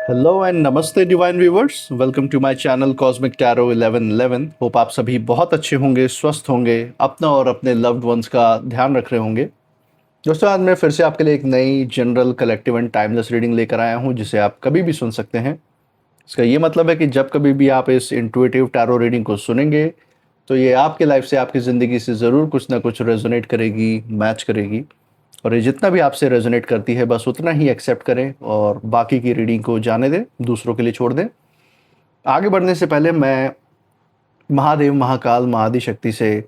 Hello and नमस्ते divine viewers, welcome to my channel cosmic tarot 1111। Hope आप सभी बहुत अच्छे होंगे, स्वस्थ होंगे, अपना और अपने लव्ड वंस का ध्यान रख रहे होंगे। दोस्तों, आज मैं फिर से आपके लिए एक नई general collective and timeless reading लेकर आया हूं, जिसे आप कभी भी सुन सकते हैं। इसका ये मतलब है कि जब कभी भी आप इस इंट्यूटिव टैरो रीडिंग को सुनेंगे तो ये आपके लाइफ से, आपकी ज़िंदगी से ज़रूर कुछ ना कुछ रेजोनेट करेगी, मैच करेगी। और ये जितना भी आपसे रेजोनेट करती है बस उतना ही एक्सेप्ट करें और बाकी की रीडिंग को जाने दें, दूसरों के लिए छोड़ दें। आगे बढ़ने से पहले मैं महादेव, महाकाल, महाआदिशक्ति से,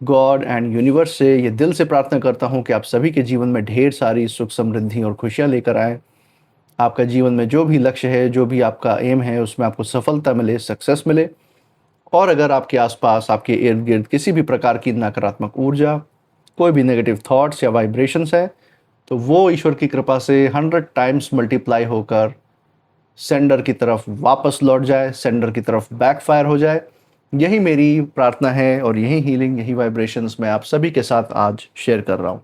गॉड एंड यूनिवर्स से ये दिल से प्रार्थना करता हूँ कि आप सभी के जीवन में ढेर सारी सुख, समृद्धि और खुशियाँ लेकर आएँ। आपका जीवन में जो भी लक्ष्य है, जो भी आपका एम है, उसमें आपको सफलता मिले, सक्सेस मिले। और अगर आपके आसपास, आपके इर्द गिर्द किसी भी प्रकार की नकारात्मक ऊर्जा, कोई भी नेगेटिव थॉट्स या वाइब्रेशंस है, तो वो ईश्वर की कृपा से 100 टाइम्स मल्टीप्लाई होकर सेंडर की तरफ वापस लौट जाए, सेंडर की तरफ बैकफायर हो जाए। यही मेरी प्रार्थना है और यही हीलिंग, यही वाइब्रेशंस मैं आप सभी के साथ आज शेयर कर रहा हूँ।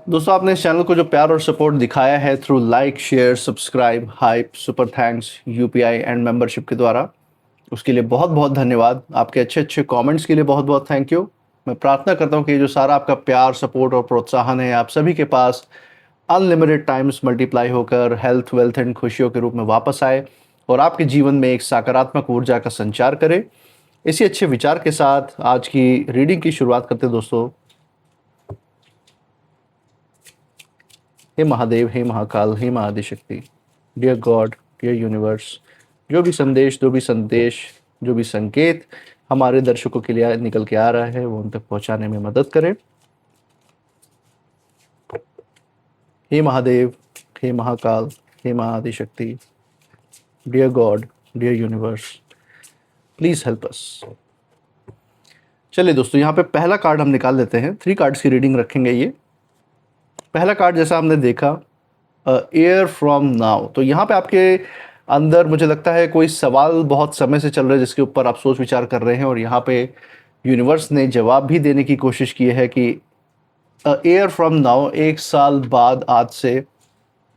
दोस्तों, आपने इस चैनल को जो प्यार और सपोर्ट दिखाया है through like, share, subscribe, hype, super thanks, UPI and membership के द्वारा, उसके लिए बहुत बहुत धन्यवाद। आपके अच्छे अच्छे कमेंट्स के लिए बहुत बहुत थैंक यू। मैं प्रार्थना करता हूँ कि ये जो सारा आपका प्यार, सपोर्ट और प्रोत्साहन है, आप सभी के पास अनलिमिटेड टाइम्स मल्टीप्लाई होकर हेल्थ, वेल्थ एंड खुशियों के रूप में वापस आए और आपके जीवन में एक सकारात्मक ऊर्जा का संचार करे। इसी अच्छे विचार के साथ आज की रीडिंग की शुरुआत करते हैं दोस्तों। हे महादेव, हे महाकाल, हे Mahaadishakti, dear God, dear universe, जो भी संदेश, जो भी संकेत हमारे दर्शकों के लिए निकल के आ रहा है वो उन तक पहुंचाने में मदद करें। हे महादेव, हे महाकाल, हे Mahaadishakti, dear God, dear universe, please help us. चलिए दोस्तों, यहाँ पे पहला कार्ड हम निकाल लेते हैं। 3 कार्ड्स की रीडिंग रखेंगे। ये पहला कार्ड जैसा हमने देखा, एयर फ्रॉम नाउ, तो यहाँ पे आपके अंदर मुझे लगता है कोई सवाल बहुत समय से चल रहा है जिसके ऊपर आप सोच विचार कर रहे हैं, और यहाँ पे यूनिवर्स ने जवाब भी देने की कोशिश की है कि एयर फ्रॉम नाउ, 1 साल बाद आज से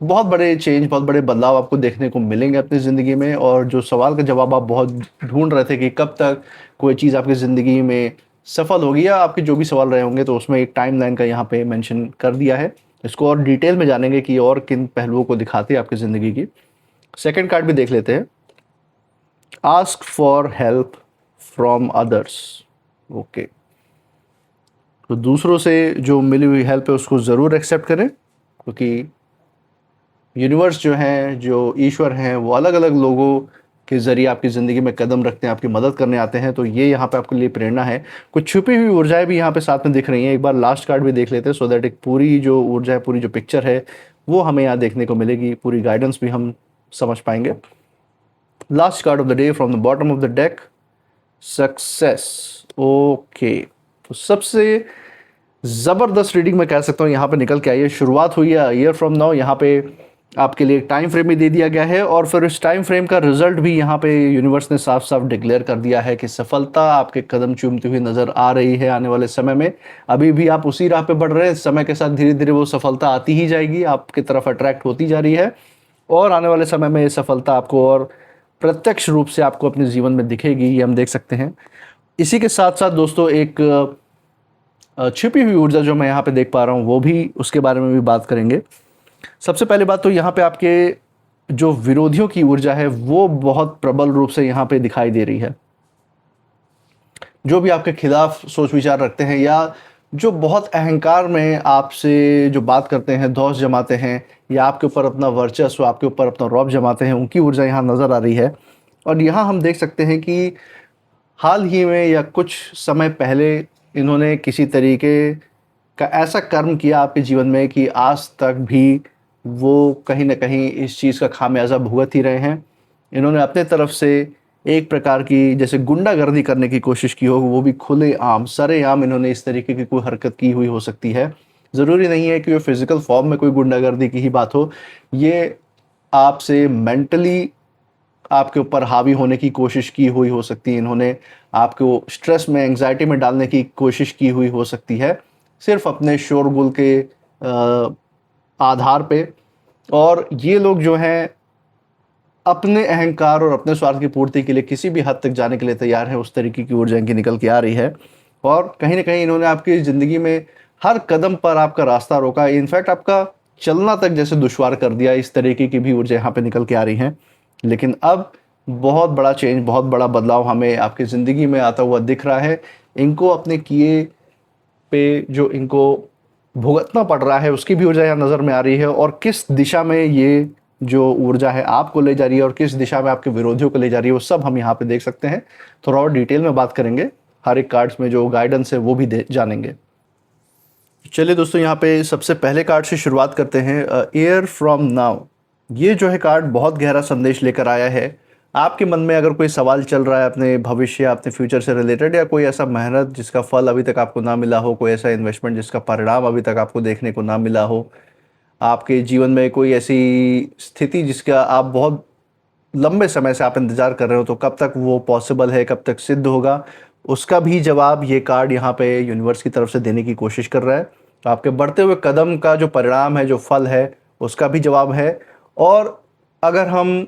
बहुत बड़े चेंज, बहुत बड़े बदलाव आपको देखने को मिलेंगे अपनी ज़िंदगी में। और जो सवाल का जवाब आप बहुत ढूंढ रहे थे कि कब तक कोई चीज़ आपकी ज़िंदगी में सफल होगी, या आपके जो भी सवाल रहे होंगे, तो उसमें एक टाइमलाइन का यहाँ पे मेंशन कर दिया है। इसको और डिटेल में जानेंगे कि और किन पहलुओं को दिखाती है आपकी ज़िंदगी की। सेकंड कार्ड भी देख लेते हैं। Ask for help from others. Okay, तो दूसरों से जो मिली हुई हेल्प है उसको ज़रूर एक्सेप्ट करें, क्योंकि यूनिवर्स जो है, जो ईश्वर हैं, वो अलग अलग लोगों के ज़रिए आपकी ज़िंदगी में कदम रखते हैं, आपकी मदद करने आते हैं। तो ये यहाँ पे आपके लिए प्रेरणा है। कुछ छुपी हुई ऊर्जाएं भी यहाँ पे साथ में दिख रही हैं। एक बार लास्ट कार्ड भी देख लेते हैं, सो दैट एक पूरी जो ऊर्जा है, पूरी जो पिक्चर है, वो हमें यहाँ देखने को मिलेगी। पूरी गाइडेंस भी हम समझ पाएंगे। Last card of the day from the bottom of the deck, success. Okay, तो सबसे ज़बरदस्त रीडिंग मैं कह सकता हूँ यहाँ पे निकल के आई है। शुरुआत हुई है ईयर फ्रॉम नाउ, यहाँ पे आपके लिए एक टाइम फ्रेम भी दे दिया गया है, और फिर इस टाइम फ्रेम का रिजल्ट भी यहाँ पे यूनिवर्स ने साफ साफ डिक्लेयर कर दिया है कि सफलता आपके कदम चूमती हुई नज़र आ रही है आने वाले समय में। अभी भी आप उसी राह पे बढ़ रहे हैं, समय के साथ धीरे धीरे वो सफलता आती ही जाएगी, आपकी तरफ अट्रैक्ट होती जा रही है, और आने वाले समय में ये सफलता आपको और प्रत्यक्ष रूप से आपको अपने जीवन में दिखेगी, ये हम देख सकते हैं। इसी के साथ साथ दोस्तों, एक छिपी हुई ऊर्जा जो मैं यहाँ पे देख पा रहा हूँ, वो भी, उसके बारे में भी बात करेंगे। सबसे पहले बात तो यहाँ पे आपके जो विरोधियों की ऊर्जा है वो बहुत प्रबल रूप से यहाँ पे दिखाई दे रही है। जो भी आपके खिलाफ सोच विचार रखते हैं, या जो बहुत अहंकार में आपसे जो बात करते हैं, धौंस जमाते हैं, या आपके ऊपर अपना वर्चस्व, आपके ऊपर अपना रौब जमाते हैं, उनकी ऊर्जा यहाँ नज़र आ रही है। और यहाँ हम देख सकते हैं कि हाल ही में या कुछ समय पहले इन्होंने किसी तरीके का ऐसा कर्म किया आपके जीवन में कि आज तक भी वो कहीं ना कहीं इस चीज़ का खामियाजा भुगत ही रहे हैं। इन्होंने अपने तरफ से एक प्रकार की जैसे गुंडागर्दी करने की कोशिश की हो, वो भी खुलेआम, सरेआम इन्होंने इस तरीके की कोई हरकत की हुई हो सकती है। ज़रूरी नहीं है कि वो फिज़िकल फॉर्म में कोई गुंडागर्दी की ही बात हो, ये आपसे मेंटली आपके ऊपर हावी होने की कोशिश की हुई हो सकती है। इन्होंने आपको स्ट्रेस में, एंग्ज़ायटी में डालने की कोशिश की हुई हो सकती है, सिर्फ़ अपने शोरगुल के आधार पे। और ये लोग जो हैं अपने अहंकार और अपने स्वार्थ की पूर्ति के लिए किसी भी हद तक जाने के लिए तैयार हैं। उस तरीके की ऊर्जा इनकी निकल के आ रही है और कहीं न कहीं इन्होंने आपकी ज़िंदगी में हर कदम पर आपका रास्ता रोका, इनफैक्ट आपका चलना तक जैसे दुश्वार कर दिया। इस तरीके की भी ऊर्जा यहाँ पे निकल के आ रही हैं। लेकिन अब बहुत बड़ा चेंज, बहुत बड़ा बदलाव हमें आपकी ज़िंदगी में आता हुआ दिख रहा है। इनको अपने किए पे जो इनको भुगतना पड़ रहा है, उसकी भी ऊर्जा यहाँ नज़र में आ रही है। और किस दिशा में ये जो ऊर्जा है आपको ले जा रही है और किस दिशा में आपके विरोधियों को ले जा रही है, वो सब हम यहाँ पे देख सकते हैं। थोड़ा और डिटेल में बात करेंगे, हर एक कार्ड्स में जो गाइडेंस है वो भी जानेंगे। चलिए दोस्तों, यहाँ पे सबसे पहले कार्ड से शुरुआत करते हैं। एयर फ्रॉम नाउ, ये जो है कार्ड बहुत गहरा संदेश लेकर आया है। आपके मन में अगर कोई सवाल चल रहा है अपने भविष्य, अपने फ्यूचर से रिलेटेड, या कोई ऐसा मेहनत जिसका फल अभी तक आपको ना मिला हो, कोई ऐसा इन्वेस्टमेंट जिसका परिणाम अभी तक आपको देखने को ना मिला हो, आपके जीवन में कोई ऐसी स्थिति जिसका आप बहुत लंबे समय से आप इंतज़ार कर रहे हो, तो कब तक वो पॉसिबल है, कब तक सिद्ध होगा, उसका भी जवाब ये कार्ड यहाँ पे यूनिवर्स की तरफ से देने की कोशिश कर रहा है। तो आपके बढ़ते हुए कदम का जो परिणाम है, जो फल है, उसका भी जवाब है। और अगर हम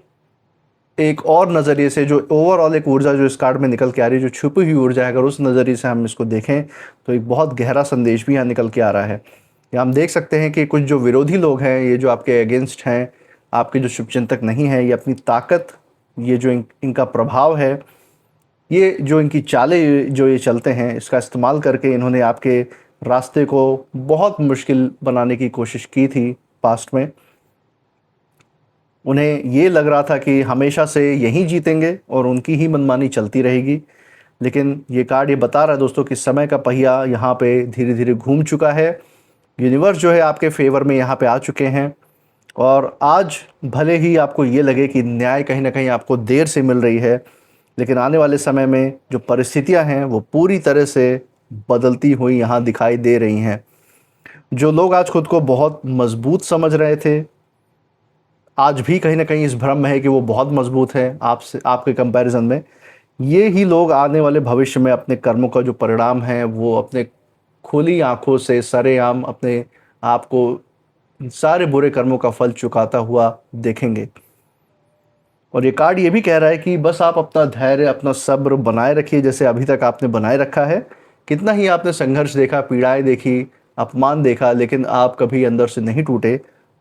एक और नज़रिए से, जो ओवरऑल एक ऊर्जा जो इस कार्ड में निकल के आ रही है, जो छुपी हुई ऊर्जा है, अगर उस नज़रिए से हम इसको देखें तो एक बहुत गहरा संदेश भी यहाँ निकल के आ रहा है। यहाँ हम देख सकते हैं कि कुछ जो विरोधी लोग हैं, ये जो आपके अगेंस्ट हैं, आपके जो शुभचिंतक नहीं हैं, ये अपनी ताकत, ये जो इनका प्रभाव है, ये जो इनकी चालें जो ये चलते हैं, इसका इस्तेमाल करके इन्होंने आपके रास्ते को बहुत मुश्किल बनाने की कोशिश की थी पास्ट में। उन्हें ये लग रहा था कि हमेशा से यहीं जीतेंगे और उनकी ही मनमानी चलती रहेगी। लेकिन ये कार्ड ये बता रहा है दोस्तों कि समय का पहिया यहाँ पे धीरे धीरे घूम चुका है। यूनिवर्स जो है आपके फेवर में यहाँ पे आ चुके हैं। और आज भले ही आपको ये लगे कि न्याय कहीं ना कहीं आपको देर से मिल रही है, लेकिन आने वाले समय में जो परिस्थितियाँ हैं वो पूरी तरह से बदलती हुई यहाँ दिखाई दे रही हैं। जो लोग आज खुद को बहुत मजबूत समझ रहे थे, आज भी कहीं ना कहीं इस भ्रम में है कि वो बहुत मजबूत है आपसे, आपके कंपैरिजन में। ये ही लोग आने वाले भविष्य में अपने कर्मों का जो परिणाम है, वो अपने खुली आंखों से सरेआम अपने आप को सारे बुरे कर्मों का फल चुकाता हुआ देखेंगे। और ये कार्ड ये भी कह रहा है कि बस आप अपना धैर्य, अपना सब्र बनाए रखिए, जैसे अभी तक आपने बनाए रखा है। कितना ही आपने संघर्ष देखा, पीड़ाएं देखी, अपमान देखा, लेकिन आप कभी अंदर से नहीं टूटे।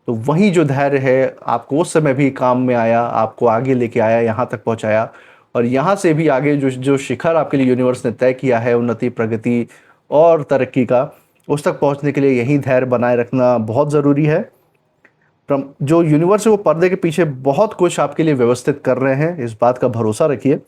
तो वही जो धैर्य है आपको उस समय भी काम में आया, आपको आगे लेके आया, यहाँ तक पहुँचाया। और यहाँ से भी आगे जो जो शिखर आपके लिए यूनिवर्स ने तय किया है, उन्नति, प्रगति और तरक्की का, उस तक पहुँचने के लिए यही धैर्य बनाए रखना बहुत ज़रूरी है। जो यूनिवर्स है वो पर्दे के पीछे बहुत कुछ आपके लिए व्यवस्थित कर रहे हैं, इस बात का भरोसा रखिए।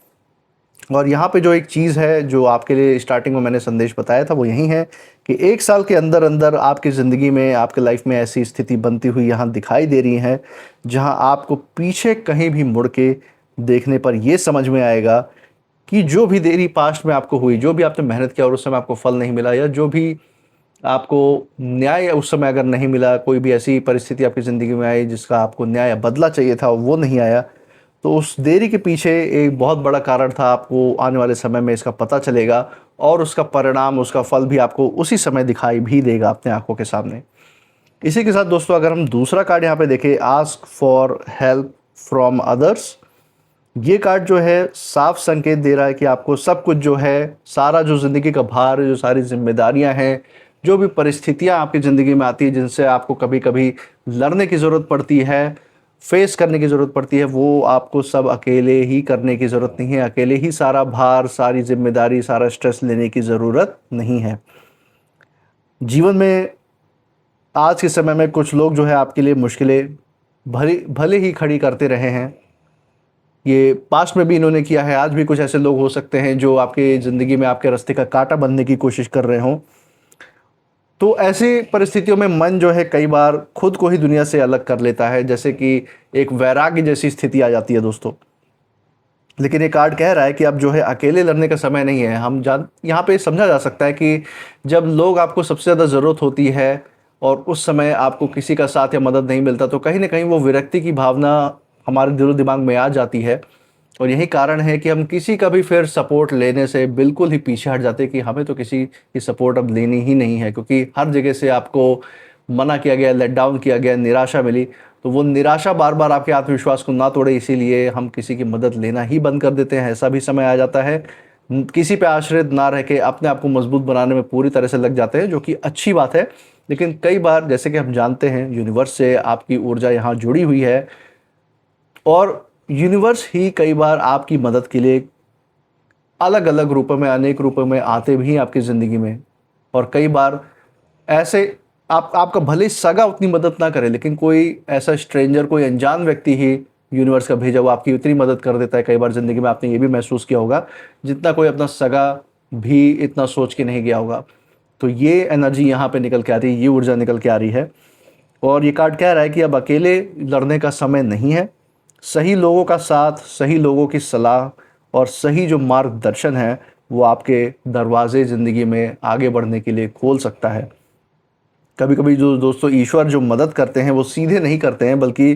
और यहाँ पे जो एक चीज़ है जो आपके लिए स्टार्टिंग में मैंने संदेश बताया था, वो यही है कि 1 साल के अंदर अंदर आपकी ज़िंदगी में, आपके लाइफ में ऐसी स्थिति बनती हुई यहाँ दिखाई दे रही है, जहाँ आपको पीछे कहीं भी मुड़ के देखने पर ये समझ में आएगा कि जो भी देरी पास्ट में आपको हुई, जो भी आपने मेहनत किया और उस समय आपको फल नहीं मिला, या जो भी आपको न्याय उस समय अगर नहीं मिला, कोई भी ऐसी परिस्थिति आपकी ज़िंदगी में आई जिसका आपको न्याय बदला चाहिए था, वो नहीं आया, तो उस देरी के पीछे एक बहुत बड़ा कारण था। आपको आने वाले समय में इसका पता चलेगा और उसका परिणाम, उसका फल भी आपको उसी समय दिखाई भी देगा अपने आंखों के सामने। इसी के साथ दोस्तों, अगर हम दूसरा कार्ड यहाँ पे देखें, ask for help from others, ये कार्ड जो है साफ संकेत दे रहा है कि आपको सब कुछ जो है, सारा जो ज़िंदगी का भार, जो सारी जिम्मेदारियां हैं, जो भी परिस्थितियां आपकी ज़िंदगी में आती है, जिनसे आपको कभी कभी लड़ने की ज़रूरत पड़ती है, फेस करने की ज़रूरत पड़ती है, वो आपको सब अकेले ही करने की ज़रूरत नहीं है। अकेले ही सारा भार, सारी जिम्मेदारी, सारा स्ट्रेस लेने की ज़रूरत नहीं है। जीवन में आज के समय में कुछ लोग जो है आपके लिए मुश्किलें भले भले ही खड़ी करते रहे हैं। ये पास्ट में भी इन्होंने किया है, आज भी कुछ ऐसे लोग हो सकते हैं जो आपके ज़िंदगी में आपके रास्ते का कांटा बनने की कोशिश कर रहे हों। तो ऐसी परिस्थितियों में मन जो है कई बार खुद को ही दुनिया से अलग कर लेता है, जैसे कि एक वैराग्य जैसी स्थिति आ जाती है दोस्तों। लेकिन ये कार्ड कह रहा है कि अब जो है अकेले लड़ने का समय नहीं है। हम जान यहाँ पे समझा जा सकता है कि जब लोग आपको सबसे ज़्यादा ज़रूरत होती है और उस समय आपको किसी का साथ या मदद नहीं मिलता, तो कहीं ना कहीं वो विरक्ति की भावना हमारे दिलो दिमाग में आ जाती है। और यही कारण है कि हम किसी का भी फिर सपोर्ट लेने से बिल्कुल ही पीछे हट जाते हैं कि हमें तो किसी की सपोर्ट अब लेनी ही नहीं है, क्योंकि हर जगह से आपको मना किया गया, लेट डाउन किया गया, निराशा मिली। तो वो निराशा बार बार आपके आत्मविश्वास को ना तोड़े, इसीलिए हम किसी की मदद लेना ही बंद कर देते हैं। ऐसा भी समय आ जाता है, किसी पे आश्रित ना रह के अपने आप को मजबूत बनाने में पूरी तरह से लग जाते हैं, जो कि अच्छी बात है। लेकिन कई बार जैसे कि हम जानते हैं, यूनिवर्स से आपकी ऊर्जा यहाँ जुड़ी हुई है और यूनिवर्स ही कई बार आपकी मदद के लिए अलग अलग रूपों में, अनेक रूपों में आते भी हैं आपकी ज़िंदगी में। और कई बार ऐसे आपका भले ही सगा उतनी मदद ना करे, लेकिन कोई ऐसा स्ट्रेंजर, कोई अनजान व्यक्ति ही यूनिवर्स का भेजा हुआ आपकी उतनी मदद कर देता है कई बार ज़िंदगी में। आपने ये भी महसूस किया होगा, जितना कोई अपना सगा भी इतना सोच के नहीं गया होगा। तो ये एनर्जी यहाँ पे निकल के आ रही है, ये ऊर्जा निकल के आ रही है। और ये कार्ड कह रहा है कि अब अकेले लड़ने का समय नहीं है। सही लोगों का साथ, सही लोगों की सलाह और सही जो मार्गदर्शन है, वो आपके दरवाजे ज़िंदगी में आगे बढ़ने के लिए खोल सकता है। कभी कभी जो दोस्तों ईश्वर जो मदद करते हैं वो सीधे नहीं करते हैं, बल्कि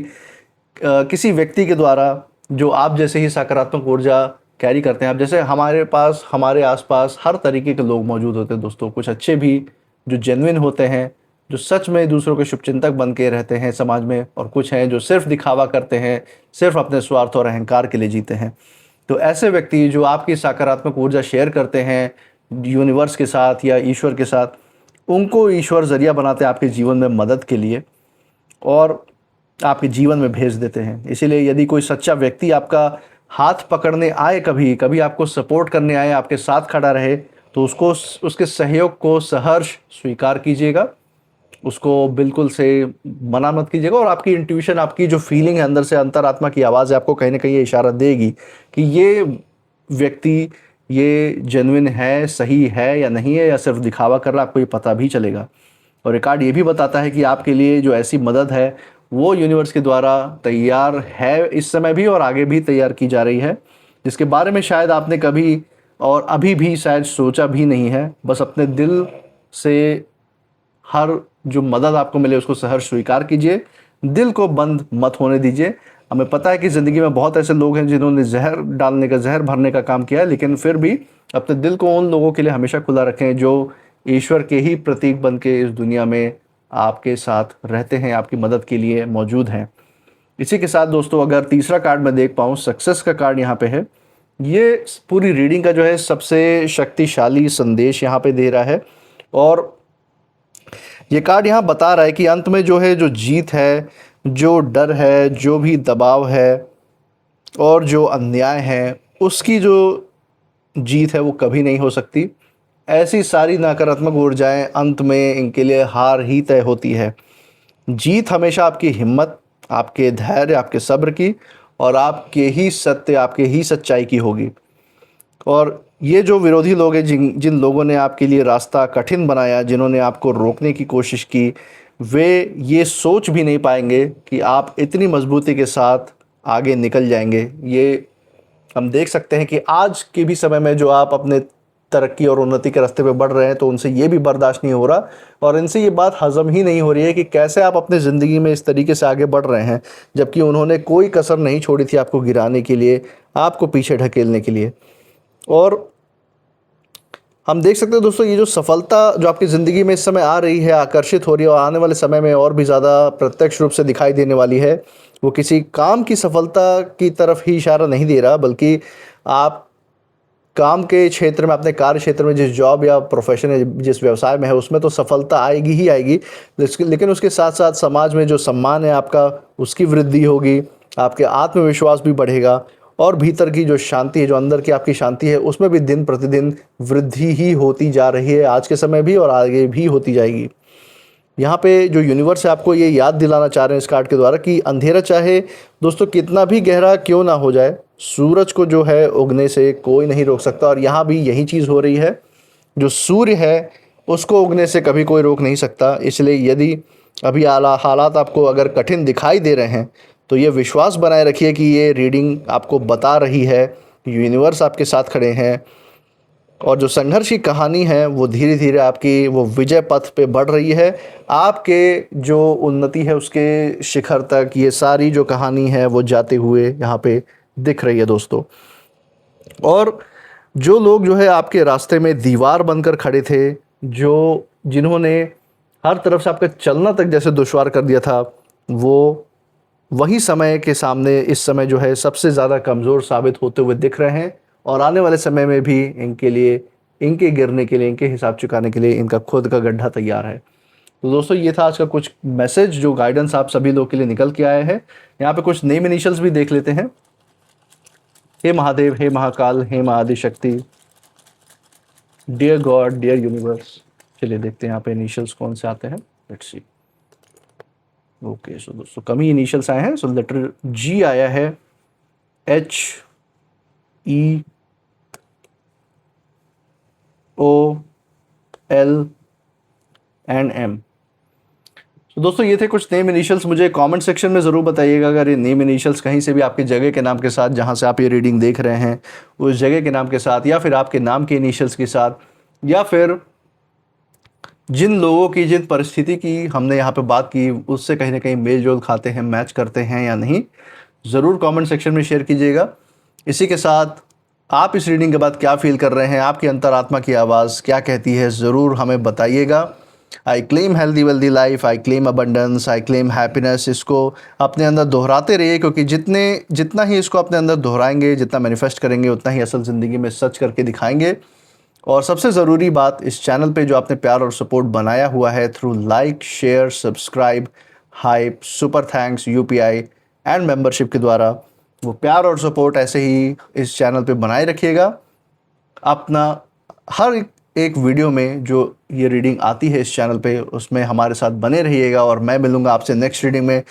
किसी व्यक्ति के द्वारा जो आप जैसे ही सकारात्मक ऊर्जा कैरी करते हैं। आप जैसे हमारे पास, हमारे आसपास हर तरीके के लोग मौजूद होते हैं दोस्तों। कुछ अच्छे भी जो जेन्युइन होते हैं, जो सच में दूसरों के शुभचिंतक बन के रहते हैं समाज में, और कुछ हैं जो सिर्फ दिखावा करते हैं, सिर्फ अपने स्वार्थ और अहंकार के लिए जीते हैं। तो ऐसे व्यक्ति जो आपकी सकारात्मक ऊर्जा शेयर करते हैं यूनिवर्स के साथ या ईश्वर के साथ, उनको ईश्वर ज़रिया बनाते हैं आपके जीवन में मदद के लिए और आपके जीवन में भेज देते हैं। इसीलिए यदि कोई सच्चा व्यक्ति आपका हाथ पकड़ने आए, कभी कभी आपको सपोर्ट करने आए, आपके साथ खड़ा रहे, तो उसको, उसके सहयोग को सहर्ष स्वीकार कीजिएगा। उसको बिल्कुल से मना मत कीजिएगा। और आपकी इंट्यूशन, आपकी जो फीलिंग है अंदर से, अंतरात्मा की आवाज़ है, आपको कहीं ना कहीं ये इशारा देगी कि ये व्यक्ति ये जेन्युइन है, सही है या नहीं है, या सिर्फ दिखावा कर रहा है, आपको ये पता भी चलेगा। और एक कार्ड ये भी बताता है कि आपके लिए जो ऐसी मदद है वो यूनिवर्स के द्वारा तैयार है इस समय भी, और आगे भी तैयार की जा रही है, जिसके बारे में शायद आपने कभी और अभी भी शायद सोचा भी नहीं है। बस अपने दिल से हर जो मदद आपको मिले उसको सहर्ष स्वीकार कीजिए, दिल को बंद मत होने दीजिए। हमें पता है कि ज़िंदगी में बहुत ऐसे लोग हैं जिन्होंने जहर डालने का, जहर भरने का काम किया है, लेकिन फिर भी अपने दिल को उन लोगों के लिए हमेशा खुला रखें जो ईश्वर के ही प्रतीक बन के इस दुनिया में आपके साथ रहते हैं, आपकी मदद के लिए मौजूद हैं। इसी के साथ दोस्तों, अगर तीसरा कार्ड मैं देख पाऊँ, सक्सेस का कार्ड यहाँ पे है। ये पूरी रीडिंग का जो है सबसे शक्तिशाली संदेश यहाँ पे दे रहा है। और ये कार्ड यहाँ बता रहा है कि अंत में जो है, जो जीत है, जो डर है, जो भी दबाव है और जो अन्याय है, उसकी जो जीत है वो कभी नहीं हो सकती। ऐसी सारी नकारात्मक ऊर्जाएं अंत में इनके लिए हार ही तय होती है। जीत हमेशा आपकी हिम्मत, आपके धैर्य, आपके सब्र की और आपके ही सत्य, आपके ही सच्चाई की होगी। और ये जो विरोधी लोग हैं, जिन जिन लोगों ने आपके लिए रास्ता कठिन बनाया, जिन्होंने आपको रोकने की कोशिश की, वे ये सोच भी नहीं पाएंगे कि आप इतनी मजबूती के साथ आगे निकल जाएंगे। ये हम देख सकते हैं कि आज के भी समय में जो आप अपने तरक्की और उन्नति के रास्ते पे बढ़ रहे हैं, तो उनसे ये भी बर्दाश्त नहीं हो रहा और इनसे ये बात हजम ही नहीं हो रही है कि कैसे आप अपने ज़िंदगी में इस तरीके से आगे बढ़ रहे हैं, जबकि उन्होंने कोई कसर नहीं छोड़ी थी आपको गिराने के लिए, आपको पीछे ढकेलने के लिए। और हम देख सकते हैं दोस्तों, ये जो सफलता जो आपकी ज़िंदगी में इस समय आ रही है, आकर्षित हो रही है और आने वाले समय में और भी ज़्यादा प्रत्यक्ष रूप से दिखाई देने वाली है, वो किसी काम की सफलता की तरफ ही इशारा नहीं दे रहा, बल्कि आप काम के क्षेत्र में, अपने कार्य क्षेत्र में, जिस जॉब या प्रोफेशन है, जिस व्यवसाय में है, उसमें तो सफलता आएगी ही आएगी, लेकिन उसके साथ साथ समाज में जो सम्मान है आपका, उसकी वृद्धि होगी, आपके आत्मविश्वास भी बढ़ेगा और भीतर की जो शांति है, जो अंदर की आपकी शांति है, उसमें भी दिन प्रतिदिन वृद्धि ही होती जा रही है, आज के समय भी और आगे भी होती जाएगी। यहाँ पे जो यूनिवर्स है आपको ये याद दिलाना चाह रहे हैं इस कार्ड के द्वारा कि अंधेरा चाहे दोस्तों कितना भी गहरा क्यों ना हो जाए, सूरज को जो है उगने से कोई नहीं रोक सकता। और यहाँ भी यही चीज़ हो रही है, जो सूर्य है उसको उगने से कभी कोई रोक नहीं सकता। इसलिए यदि अभी हालात आपको अगर कठिन दिखाई दे रहे हैं, तो ये विश्वास बनाए रखिए कि ये रीडिंग आपको बता रही है यूनिवर्स आपके साथ खड़े हैं और जो संघर्ष की कहानी है वो धीरे धीरे आपकी वो विजय पथ पे बढ़ रही है। आपके जो उन्नति है उसके शिखर तक ये सारी जो कहानी है वो जाते हुए यहाँ पे दिख रही है दोस्तों। और जो लोग जो है आपके रास्ते में दीवार बनकर खड़े थे, जो जिन्होंने हर तरफ से आपका चलना तक जैसे दुश्वार कर दिया था, वो वही समय के सामने इस समय जो है सबसे ज़्यादा कमज़ोर साबित होते हुए दिख रहे हैं। और आने वाले समय में भी इनके लिए, इनके गिरने के लिए, इनके हिसाब चुकाने के लिए इनका खुद का गड्ढा तैयार है। तो दोस्तों ये था आज का कुछ मैसेज जो गाइडेंस आप सभी लोग के लिए निकल के आए हैं। यहाँ पे कुछ नेम इनिशियल्स भी देख लेते हैं। हे महादेव, हे महाकाल, हे Mahaadishakti, dear God, dear universe. चलिए देखते हैं यहाँ पे इनिशियल्स कौन से आते हैं। Let's see. ओके, सो दोस्तों कम ही इनिशियल्स आए हैं। सो लेटर जी आया है, H E O L and M. तो दोस्तों ये थे कुछ नेम इनिशियल्स। मुझे कमेंट सेक्शन में ज़रूर बताइएगा अगर ये नेम इनिशियल्स कहीं से भी आपकी जगह के नाम के साथ, जहाँ से आप ये रीडिंग देख रहे हैं उस जगह के नाम के साथ, या फिर आपके नाम के इनिशियल्स के साथ, या फिर जिन लोगों की, जिन परिस्थिति की हमने यहाँ पे बात की उससे कहीं ना कहीं मेल जोल खाते हैं, मैच करते हैं या नहीं, ज़रूर कमेंट सेक्शन में शेयर कीजिएगा। इसी के साथ आप इस रीडिंग के बाद क्या फील कर रहे हैं, आपकी अंतरात्मा की आवाज़ क्या कहती है, ज़रूर हमें बताइएगा। I claim healthy wealthy life, I claim abundance, I claim happiness. इसको अपने अंदर दोहराते रहिए, क्योंकि जितना ही इसको अपने अंदर दोहराएंगे, जितना मैनिफेस्ट करेंगे, उतना ही असल ज़िंदगी में सच करके दिखाएंगे। और सबसे ज़रूरी बात, इस चैनल पे जो आपने प्यार और सपोर्ट बनाया हुआ है through like, share, subscribe, hype, super thanks, UPI and membership के द्वारा, वो प्यार और सपोर्ट ऐसे ही इस चैनल पे बनाए रखिएगा। अपना हर एक वीडियो में जो ये रीडिंग आती है इस चैनल पे, उसमें हमारे साथ बने रहिएगा। और मैं मिलूँगा आपसे नेक्स्ट रीडिंग में।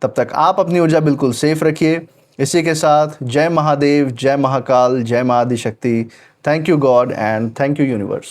तब तक आप अपनी ऊर्जा बिल्कुल सेफ रखिए। इसी के साथ जय महादेव, जय महाकाल, जय Mahaadishakti. Thank you God and thank you universe.